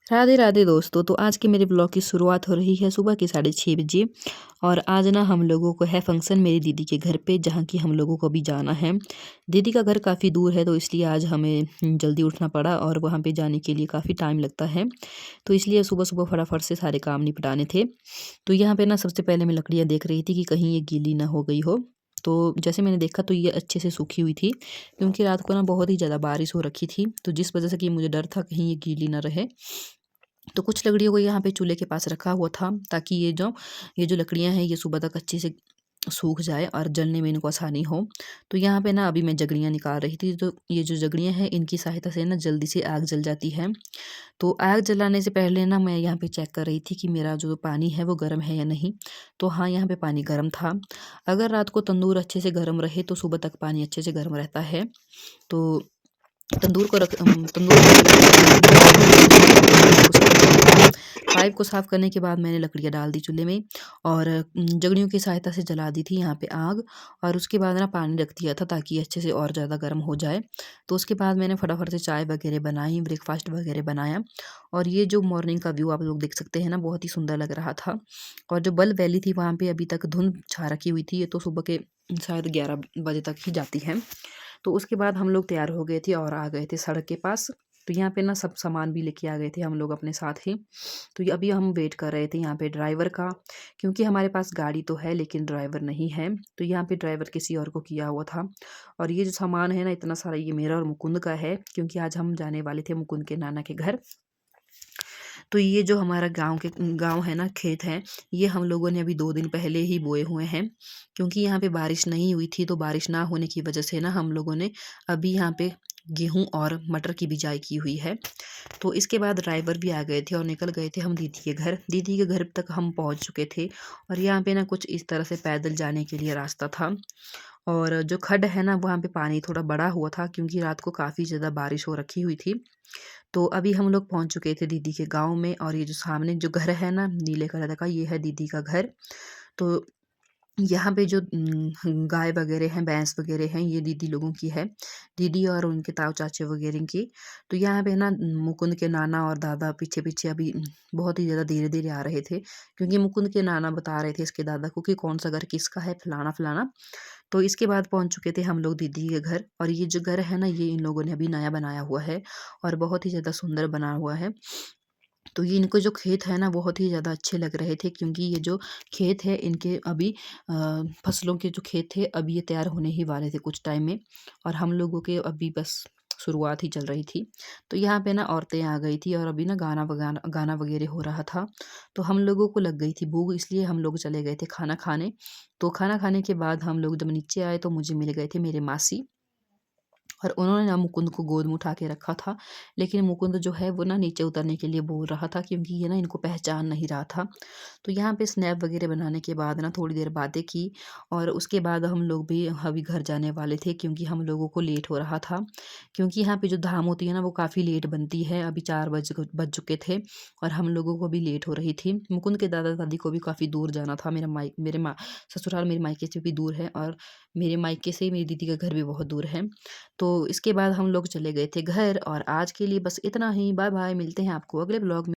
राधे राधे दोस्तों। तो आज के मेरे ब्लॉग की शुरुआत हो रही है सुबह के 6:30 बजे। और आज ना हम लोगों को है फंक्शन मेरी दीदी के घर पे, जहाँ की हम लोगों को अभी जाना है। दीदी का घर काफ़ी दूर है, तो इसलिए आज हमें जल्दी उठना पड़ा और वहाँ पे जाने के लिए काफ़ी टाइम लगता है। तो इसलिए सुबह सुबह फटाफट से सारे काम निपटाने थे। तो यहाँ पे ना सबसे पहले मैं लकड़ियाँ देख रही थी कि कहीं ये गीली ना हो गई हो। तो जैसे मैंने देखा तो ये अच्छे से सूखी हुई थी, क्योंकि रात को ना बहुत ही ज़्यादा बारिश हो रखी थी, तो जिस वजह से कि मुझे डर था कहीं ये गीली ना रहे। तो कुछ लकड़ियों को यहाँ पे चूल्हे के पास रखा हुआ था, ताकि ये जो लकड़ियाँ हैं ये सुबह तक अच्छे से सूख जाए और जलने में इनको आसानी हो। तो यहाँ पे ना अभी मैं जगड़ियाँ निकाल रही थी, तो ये जो जगड़ियाँ हैं इनकी सहायता से ना जल्दी से आग जल जाती है। तो आग जलाने से पहले ना मैं यहाँ पे चेक कर रही थी कि मेरा जो पानी है वो गर्म है या नहीं। तो हाँ, यहाँ पे पानी गर्म था। अगर रात को तंदूर अच्छे से गर्म रहे तो सुबह तक पानी अच्छे से गर्म रहता है। तो तंदूर को जला के पानी ठंडा कर लिया और उसके बाद पाइप को साफ कर लिया। पाइप को साफ करने के बाद मैंने लकड़ियाँ डाल दी चूल्हे में और जगड़ियों की सहायता से जला दी थी यहाँ पे आग। और उसके बाद ना पानी रख दिया था ताकि अच्छे से और ज़्यादा गर्म हो जाए। तो उसके बाद मैंने फटाफट से चाय वगैरह बनाई, ब्रेकफास्ट वगैरह बनाया। और ये जो मॉर्निंग का व्यू आप लोग देख सकते हैं ना, बहुत ही सुंदर लग रहा था। और जो बल्ब वैली थी वहाँ पे अभी तक धुंध छा रखी हुई थी, ये तो सुबह के शायद 11 बजे तक ही जाती है। तो उसके बाद हम लोग तैयार हो गए थे और आ गए थे सड़क के पास। तो यहाँ पे ना सब सामान भी लेके आ गए थे हम लोग अपने साथ ही। तो ये अभी हम वेट कर रहे थे यहाँ पे ड्राइवर का, क्योंकि हमारे पास गाड़ी तो है लेकिन ड्राइवर नहीं है। तो यहाँ पे ड्राइवर किसी और को किया हुआ था। और ये जो सामान है ना इतना सारा, ये मेरा और मुकुंद का है, क्योंकि आज हम जाने वाले थे मुकुंद के नाना के घर। तो ये जो हमारा गाँव है ना, खेत है, ये हम लोगों ने अभी 2 दिन पहले ही बोए हुए हैं। क्योंकि यहाँ पे बारिश नहीं हुई थी, तो बारिश ना होने की वजह से ना हम लोगों ने अभी यहाँ पे गेहूँ और मटर की बिजाई की हुई है। तो इसके बाद ड्राइवर भी आ गए थे और निकल गए थे हम दीदी के घर। दीदी के घर तक हम पहुँच चुके थे और यहाँ पे ना कुछ इस तरह से पैदल जाने के लिए रास्ता था। और जो खड्ड है ना, वहाँ पे पानी थोड़ा बढ़ा हुआ था, क्योंकि रात को काफ़ी ज़्यादा बारिश हो रखी हुई थी। तो अभी हम लोग पहुँच चुके थे दीदी के गाँव में। और ये जो सामने जो घर है ना नीले कलर का, ये है दीदी का घर। तो यहाँ पे जो गाय वगैरह हैं, भैंस वगैरह हैं, ये दीदी लोगों की है। दीदी और उनके ताऊ चाचे वगैरह की। तो यहाँ पे ना मुकुंद के नाना और दादा पीछे-पीछे अभी बहुत ही ज़्यादा धीरे-धीरे आ रहे थे, क्योंकि मुकुंद के नाना बता रहे थे इसके दादा को कि कौन-सा घर किसका है, फलाना-फलाना। तो इसके बाद पहुँच चुके थे हम लोग दीदी के घर। और ये जो घर है ना, ये इन लोगों ने अभी नया बनाया हुआ है और बहुत ही ज़्यादा सुंदर बना हुआ है। तो ये इनको जो खेत है ना, बहुत ही ज़्यादा अच्छे लग रहे थे, क्योंकि ये जो खेत है इनके अभी फसलों के जो खेत थे अभी ये तैयार होने ही वाले थे कुछ टाइम में। और हम लोगों के अभी बस शुरुआत ही चल रही थी। तो यहाँ पे ना औरतें आ गई थी और अभी ना गाना वगैरह हो रहा था। तो हम लोगों को लग गई थी भूख, इसलिए हम लोग चले गए थे खाना खाने। तो खाना खाने के बाद हम लोग जब नीचे आए तो मुझे मिल गए थे मेरे मासी। और उन्होंने ना मुकुंद को गोद में उठा के रखा था। लेकिन मुकुंद जो है वो ना नीचे उतरने के लिए बोल रहा था, क्योंकि ये ना इनको पहचान नहीं रहा था। तो यहाँ पे स्नैप वगैरह बनाने के बाद ना थोड़ी देर बातें की। और उसके बाद हम लोग भी अभी घर जाने वाले थे, क्योंकि हम लोगों को लेट हो रहा था। क्योंकि यहाँ पे जो धाम होती है ना वो काफ़ी लेट बनती है, अभी 4 बज चुके थे और हम लोगों को भी लेट हो रही थी। मुकुंद के दादा दादी को भी काफ़ी दूर जाना था। मेरे माँ ससुराल मेरे मायके से भी दूर है, और मेरे मायके से मेरी दीदी का घर भी बहुत दूर है। तो इसके बाद हम लोग चले गए थे घर। और आज के लिए बस इतना ही। बाय बाय, मिलते हैं आपको अगले ब्लॉग में।